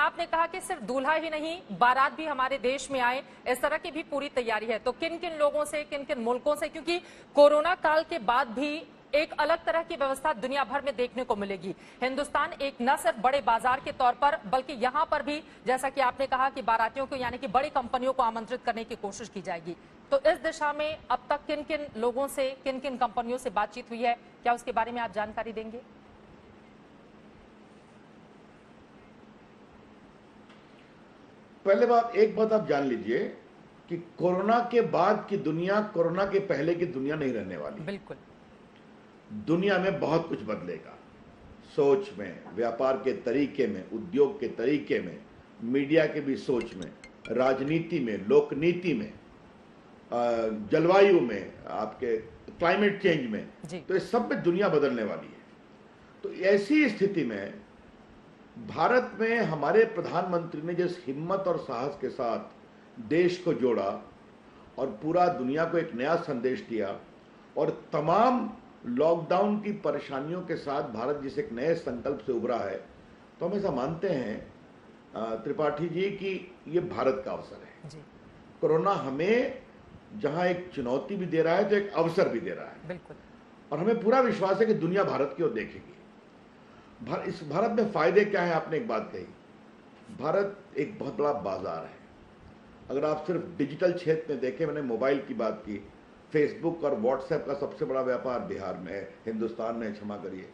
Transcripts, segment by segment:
आपने कहा कि सिर्फ दूल्हा ही नहीं, बारात भी हमारे देश में आए, इस तरह की भी पूरी तैयारी है। तो किन किन लोगों से, किन किन मुल्कों से, क्योंकि कोरोना काल के बाद भी एक अलग तरह की व्यवस्था दुनिया भर में देखने को मिलेगी। हिंदुस्तान एक न सिर्फ बड़े बाजार के तौर पर, बल्कि यहां पर भी जैसा कि आपने कहा कि बारातियों को यानी कि बड़ी कंपनियों को आमंत्रित करने की कोशिश की जाएगी। तो इस दिशा में अब तक किन किन लोगों से, किन किन कंपनियों से बातचीत हुई है, क्या उसके बारे में आप जानकारी देंगे? पहले एक बात आप जान लीजिए कि कोरोना के बाद की दुनिया कोरोना के पहले की दुनिया नहीं रहने वाली। बिल्कुल। दुनिया में बहुत कुछ बदलेगा, सोच में, व्यापार के तरीके में, उद्योग के तरीके में, मीडिया के भी सोच में, राजनीति में, लोकनीति में, जलवायु में, आपके क्लाइमेट चेंज में, तो इस सब में दुनिया बदलने वाली है। तो ऐसी स्थिति में भारत में हमारे प्रधानमंत्री ने जिस हिम्मत और साहस के साथ देश को जोड़ा और पूरा दुनिया को एक नया संदेश दिया और तमाम लॉकडाउन की परेशानियों के साथ भारत जिस एक नए संकल्प से उभरा है, तो हम ऐसा मानते हैं त्रिपाठी जी कि ये भारत का अवसर है जी। कोरोना हमें जहां एक चुनौती भी दे रहा है तो एक अवसर भी दे रहा है। बिल्कुल। और हमें पूरा विश्वास है कि दुनिया भारत की ओर देखेगी। इस भारत में फायदे क्या है? आपने एक बात कही, भारत एक बहुत बड़ा बाजार है। अगर आप सिर्फ डिजिटल क्षेत्र में देखें, मैंने मोबाइल की बात की, फेसबुक और व्हाट्सएप का सबसे बड़ा व्यापार बिहार में है, हिंदुस्तान में, क्षमा करिए।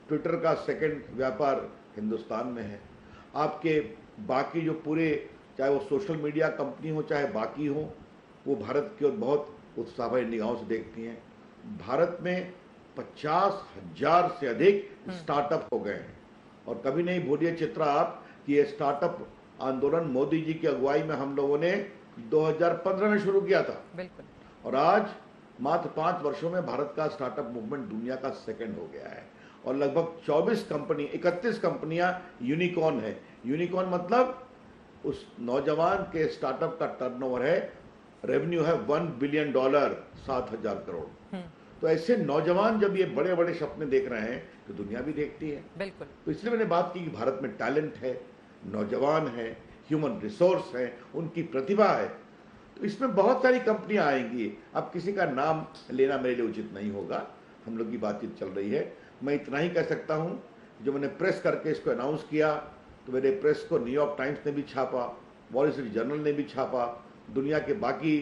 ट्विटर का सेकंड व्यापार हिंदुस्तान में है। आपके बाकी जो पूरे, चाहे वो सोशल मीडिया कंपनी हो चाहे बाकी हो, वो भारत की ओर बहुत उत्साह भरी निगाहों से देखती हैं। भारत में 50,000 से अधिक स्टार्टअप हो गए हैं। और कभी नहीं भूलिए चित्रा आप कि ये स्टार्टअप आंदोलन मोदी जी की अगुवाई में हम लोगों ने 2015 में शुरू किया था। बिल्कुल। और आज मात्र 5 वर्षों में भारत का स्टार्टअप मूवमेंट दुनिया का सेकंड हो गया है और लगभग 31 कंपनियां यूनिकॉर्न है। यूनिकॉर्न मतलब उस नौजवान के स्टार्टअप का टर्नओवर है, रेवेन्यू है $1 बिलियन, 7,000 करोड़। तो ऐसे नौजवान जब ये बड़े बड़े सपने देख रहे हैं तो दुनिया भी देखती है। बिल्कुल। तो इसलिए मैंने बात की कि भारत में टैलेंट है, नौजवान है, ह्यूमन रिसोर्स है, उनकी प्रतिभा है। तो इसमें बहुत सारी कंपनियां आएंगी। अब किसी का नाम लेना मेरे लिए उचित नहीं होगा, हम लोग की बातचीत चल रही है। मैं इतना ही कह सकता हूं, जो मैंने प्रेस करके इसको अनाउंस किया तो मेरे प्रेस को न्यूयॉर्क टाइम्स ने भी छापा, वॉल स्ट्रीट जर्नल ने भी छापा, दुनिया के बाकी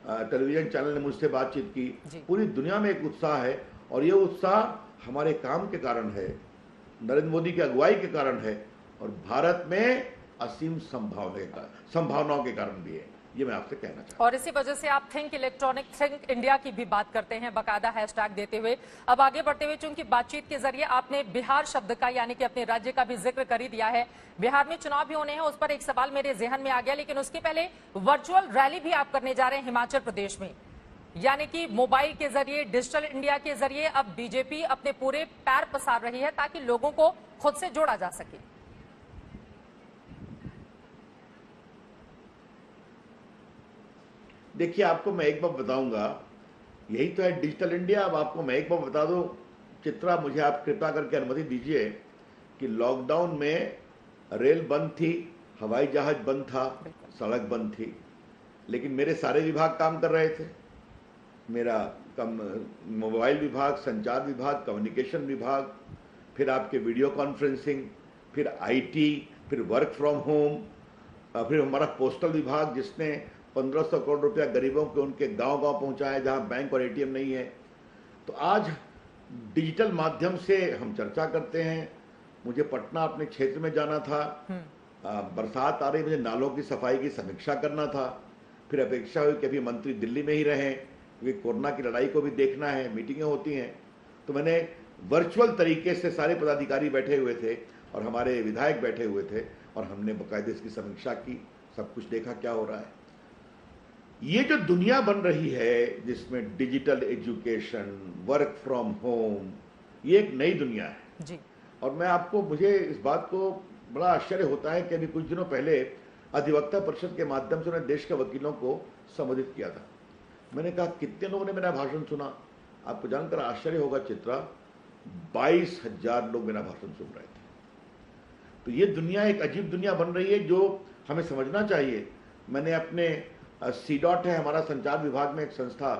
टेलीविजन चैनल ने मुझसे बातचीत की। पूरी दुनिया में एक उत्साह है और ये उत्साह हमारे काम के कारण है, नरेंद्र मोदी की अगुवाई के कारण है और भारत में असीम संभावनाओं के कारण भी है। ये मैं आपसे कहना चाहता हूं। और इसी वजह से आप थिंक इलेक्ट्रॉनिक, थिंक इंडिया की भी बात करते हैं, बाकायदा हैशटैग देते हुए। अब आगे बढ़ते हुए, चूंकि बातचीत के जरिए आपने बिहार शब्द का यानी कि अपने राज्य का भी जिक्र कर ही दिया है, बिहार में चुनाव भी होने हैं, उस पर एक सवाल मेरे जहन में आ गया। लेकिन उसके पहले वर्चुअल रैली भी आप करने जा रहे हैं हिमाचल प्रदेश में, यानी कि मोबाइल के जरिए, डिजिटल इंडिया के जरिए अब बीजेपी अपने पूरे पैर पसार रही है ताकि लोगों को खुद से जोड़ा जा सके। देखिए, आपको मैं एक बात बताऊंगा, यही तो है डिजिटल इंडिया। अब आपको मैं एक बात बता दूं चित्रा, मुझे आप कृपया करके अनुमति दीजिए कि लॉकडाउन में रेल बंद थी, हवाई जहाज बंद था, सड़क बंद थी, लेकिन मेरे सारे विभाग काम कर रहे थे। मेरा मोबाइल विभाग, संचार विभाग, कम्युनिकेशन विभाग, फिर आपके वीडियो कॉन्फ्रेंसिंग, फिर आईटी, फिर वर्क फ्रॉम होम, फिर हमारा पोस्टल विभाग जिसने 1500 करोड़ रुपया गरीबों के उनके गांव-गांव पहुंचाया जहां बैंक और एटीएम नहीं है। तो आज डिजिटल माध्यम से हम चर्चा करते हैं। मुझे पटना अपने क्षेत्र में जाना था, बरसात आ रही, मुझे नालों की सफाई की समीक्षा करना था। फिर अपेक्षा हुई कि अभी मंत्री दिल्ली में ही रहें क्योंकि कोरोना की लड़ाई को भी देखना है, मीटिंगें होती हैं। तो मैंने वर्चुअल तरीके से, सारे पदाधिकारी बैठे हुए थे और हमारे विधायक बैठे हुए थे और हमने बाकायदे इसकी समीक्षा की, सब कुछ देखा क्या हो रहा है। ये जो दुनिया बन रही है जिसमें digital education, work from home, ये एक नई दुनिया है जी। और मुझे इस बात को बड़ा आश्चर्य होता है कि अभी कुछ दिनों पहले अधिवक्ता परिषद के माध्यम से उन्होंने देश के वकीलों को संबोधित किया था। मैंने कहा कितने लोगों ने मेरा भाषण सुना? आपको जानकर आश्चर्य होगा चित्रा, 22,000 लोग मेरा भाषण सुन रहे थे। तो ये दुनिया एक अजीब दुनिया बन रही है जो हमें समझना चाहिए। मैंने अपने CDOT है हमारा संचार विभाग में एक संस्था,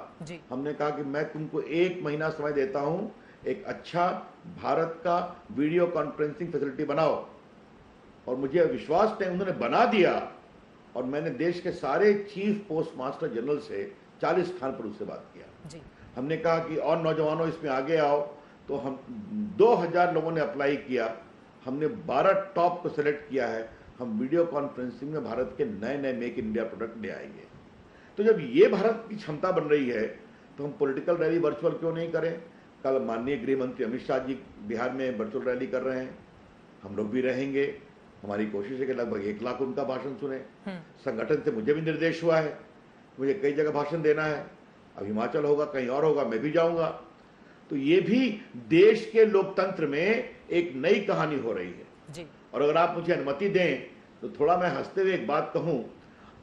हमने कहा कि मैं तुमको 1 महीना समय देता हूं, एक अच्छा भारत का वीडियो कॉन्फ्रेंसिंग फैसिलिटी बनाओ। और मुझे विश्वास नहीं, उन्होंने बना दिया। और मैंने देश के सारे चीफ पोस्ट मास्टर जनरल से 40 स्थान पर उससे बात किया। हमने कहा कि और नौजवानों इसमें आगे आओ, तो हम 2000 लोगों ने अप्लाई किया। हमने 12 टॉप को सिलेक्ट किया है। हम वीडियो कॉन्फ्रेंसिंग में भारत के नए नए मेक इंडिया प्रोडक्ट ले आएंगे। तो जब ये भारत की क्षमता बन रही है तो हम पॉलिटिकल रैली वर्चुअल क्यों नहीं करें। कल माननीय गृह मंत्री अमित शाह जी बिहार में वर्चुअल रैली कर रहे हैं, हम लोग भी रहेंगे। हमारी कोशिश है कि लगभग 1 लाख उनका भाषण सुने। संगठन से मुझे भी निर्देश हुआ है, मुझे कई जगह भाषण देना है। अब हिमाचल होगा, कहीं और होगा, मैं भी जाऊंगा। तो ये भी देश के लोकतंत्र में एक नई कहानी हो रही है। और अगर आप मुझे अनुमति दें तो थोड़ा मैं हंसते हुए एक बात कहूं,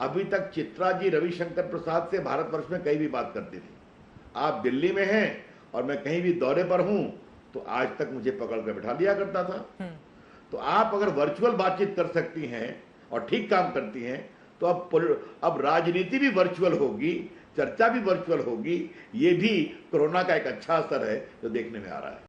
अभी तक चित्रा जी रविशंकर प्रसाद से भारतवर्ष में कहीं भी बात करती थी। आप दिल्ली में हैं और मैं कहीं भी दौरे पर हूं तो आज तक मुझे पकड़ कर बैठा लिया करता था। तो आप अगर वर्चुअल बातचीत कर सकती हैं और ठीक काम करती हैं तो अब राजनीति भी वर्चुअल होगी, चर्चा भी वर्चुअल होगी। ये भी कोरोना का एक अच्छा असर है जो देखने में आ रहा है।